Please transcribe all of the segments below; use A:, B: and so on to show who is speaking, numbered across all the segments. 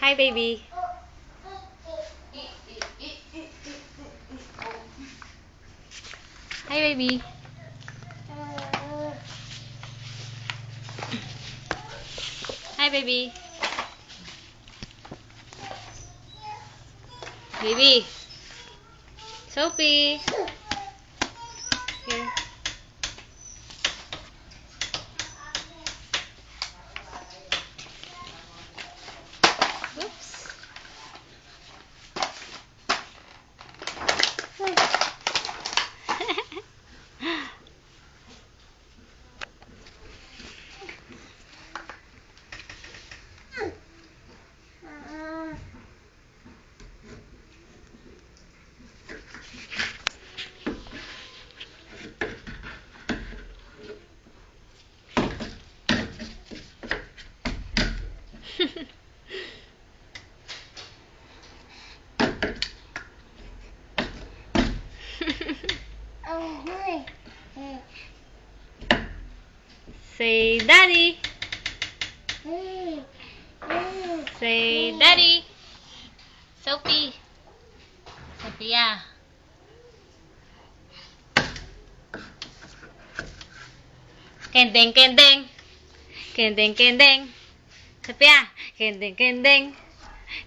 A: Hi, baby. Hi, baby. Hi, baby. Baby. Sophie. Here. Oops. Say daddy. Say daddy. Sophie. Sophia. Kendeng, kendeng. Kendeng, kendeng. Sophia. Kendeng, kendeng.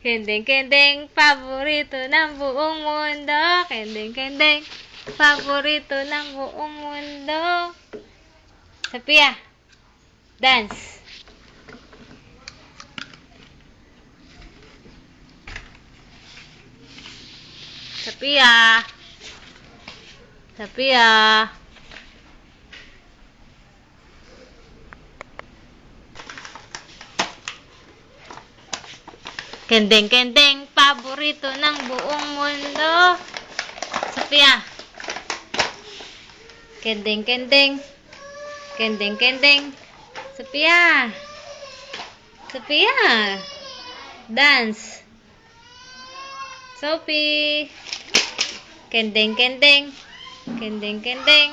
A: Kendeng, kendeng. Paborito ng buong mundo. Kendeng, kendeng. Paborito ng buong mundo. Sophia. Dance. Sophia. Sophia. Kendeng, kendeng, paborito ng buong mundo. Sophia. Kendeng, kendeng. Kendeng, kendeng. Sophia. Sophia. Dance. Sophie. Kendeng, kendeng. Kendeng, kendeng.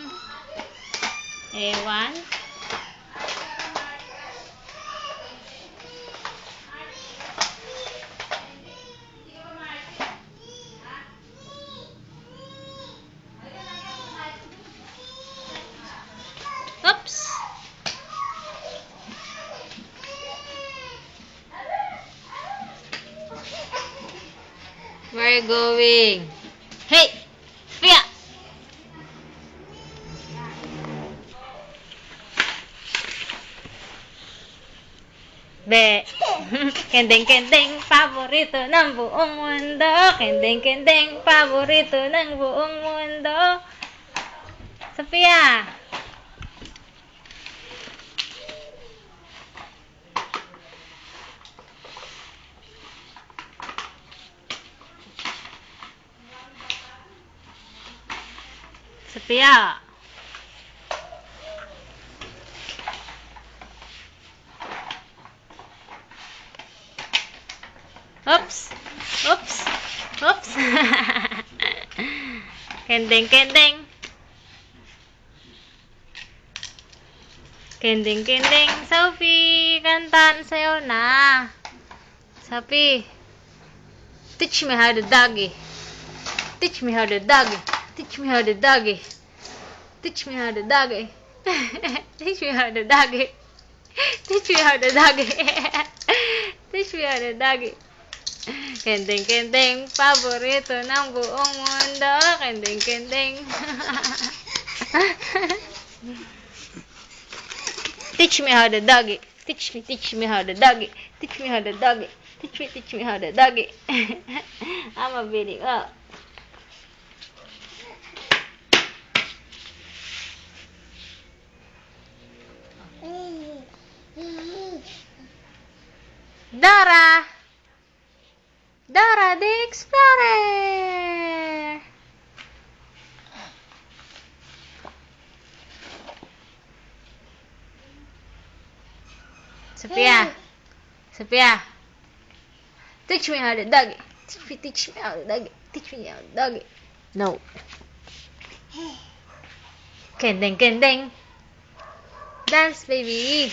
A: Ewan. Oops. Where are you going? Hey! Sophia! Be. Kendeng, kendeng, paborito ng buong mundo. Kendeng, kendeng, paborito ng buong mundo. Sophia. Sophia. Oops. Oops. Oops. Kendeng, kendeng. Kendeng, kendeng. Sophie, kantaan sayo na. Sophie. Teach me how to doggy. Teach me how to doggy. Teach me how to doggy. Teach me how to doggy. Teach me how to doggy. Teach me how to doggy. Teach me how to doggy. Kendeng, kendeng, paborito ng buong mundo. Kendeng, kendeng. Teach me how to doggy. Teach me how to doggy. Teach me how to doggy. Teach me how to doggy. I'm a video. Oh. Dora! Dora the Explorer! Sophia! Sophia! Teach me how to doggy. Teach me how to doggy. Teach me how to doggy. No. Kendeng, kendeng. Dance, baby.